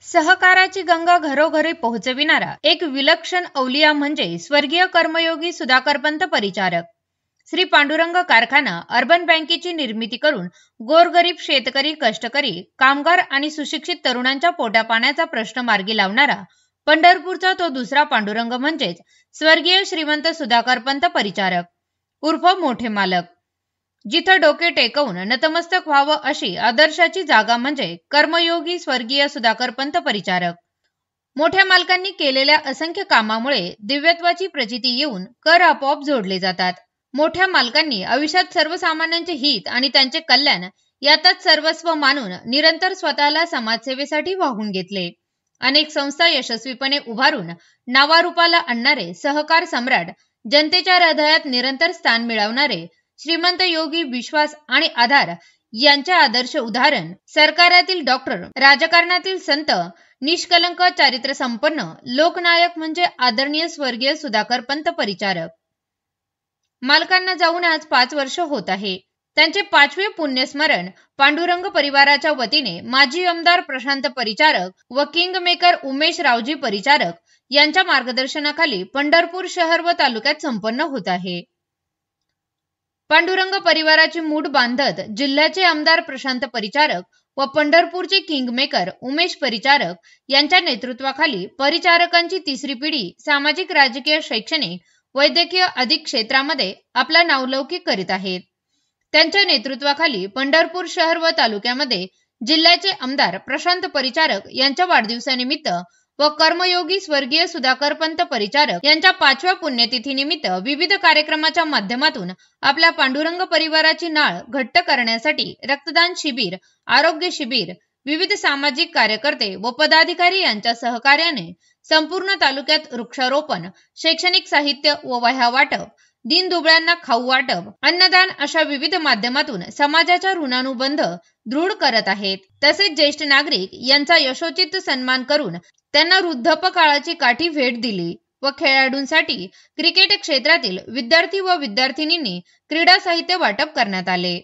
सहकाराची गंगा घरोघरी पोहोचविणारा एक विलक्षण अवलिया म्हणजे स्वर्गीय कर्मयोगी सुधाकरपंत परिचारक. श्री पांडुरंग कारखाना अर्बन बँकेची निर्मिती करून गोरगरीब शेतकरी, कष्टकरी, कामगार आणि सुशिक्षित तरुणांच्या पोटापाण्याचा प्रश्न मार्गी लावणारा पंढरपूरचा तो दुसरा पांडुरंग म्हणजेच स्वर्गीय श्रीमंत सुधाकरपंत परिचारक उर्फ मोठे मालक. जिथं डोके टेकवून नतमस्तक व्हावं अशी आदर्शाची जागा म्हणजे कर्मयोगी स्वर्गीय सुधाकरपंत परिचारक. मोठ्या मालकांनी केलेल्या असंख्य कामामुळे दिव्यत्वाची प्रचिती येऊन कर आपोआप जोडले जातात. मोठ्या मालकांनी आयुष्यात सर्वसामान्यांचे हित आणि त्यांचे कल्याण यातच सर्वस्व मानून निरंतर स्वतःला समाजसेवेसाठी वाहून घेतले. अनेक संस्था यशस्वीपणे उभारून नावारूपाला आणणारे सहकार सम्राट, जनतेच्या हृदयात निरंतर स्थान मिळवणारे श्रीमंत योगी, विश्वास आणि आधार यांचे आदर्श उदाहरण, सरकारातील डॉक्टर, राजकारणातील संत, निष्कलंक चारित्र्य संपन्न लोकनायक म्हणजे आदरणीय स्वर्गीय सुधाकरपंत परिचारक. मालकांना जाऊन आज 5 वर्ष होत आहे. त्यांचे 5वे पुण्यस्मरण पांडुरंग परिवाराच्या वतीने माजी आमदार प्रशांत परिचारक व किंग मेकर उमेश रावजी परिचारक यांच्या मार्गदर्शनाखाली पंढरपूर शहर व तालुक्यात संपन्न होत आहे. पांडुरंग परिवाराची मूठ बांधत जिल्ह्याचे आमदार प्रशांत परिचारक व पंढरपूरचे किंग मेकर उमेश परिचारक यांच्या नेतृत्वाखाली परिचारकांची तिसरी पिढी सामाजिक, राजकीय, शैक्षणिक, वैद्यकीय आदी क्षेत्रामध्ये आपला नावलौकिक करीत आहेत. त्यांच्या नेतृत्वाखाली पंढरपूर शहर व तालुक्यामध्ये जिल्ह्याचे आमदार प्रशांत परिचारक यांच्या वाढदिवसानिमित्त व कर्मयोगी स्वर्गीय सुधाकरपंत परिचारक यांच्या 5व्या पुण्यतिथीनिमित्त विविध कार्यक्रमाच्या माध्यमातून आपल्या पांडुरंग परिवाराची नाळ घट्ट करण्यासाठी रक्तदान शिबिर, आरोग्य शिबिर, विविध सामाजिक कार्यकर्ते व पदाधिकारी यांच्या सहकार्याने संपूर्ण तालुक्यात वृक्षारोपण, शैक्षणिक साहित्य व वह्या वाटप, दीनदुबळ्यांना खाऊ वाटप, अन्नदान अशा विविध माध्यमातून समाजाच्या ऋणानुबंध दृढ करत आहेत. तसेच ज्येष्ठ नागरिक यांचा यशोचित सन्मान करून त्यांना वृद्धपकाळाची काठी भेट दिली व खेळाडूंसाठी क्रिकेट क्षेत्रातील विद्यार्थी व विद्यार्थिनींनी क्रीडा साहित्य वाटप करण्यात आले.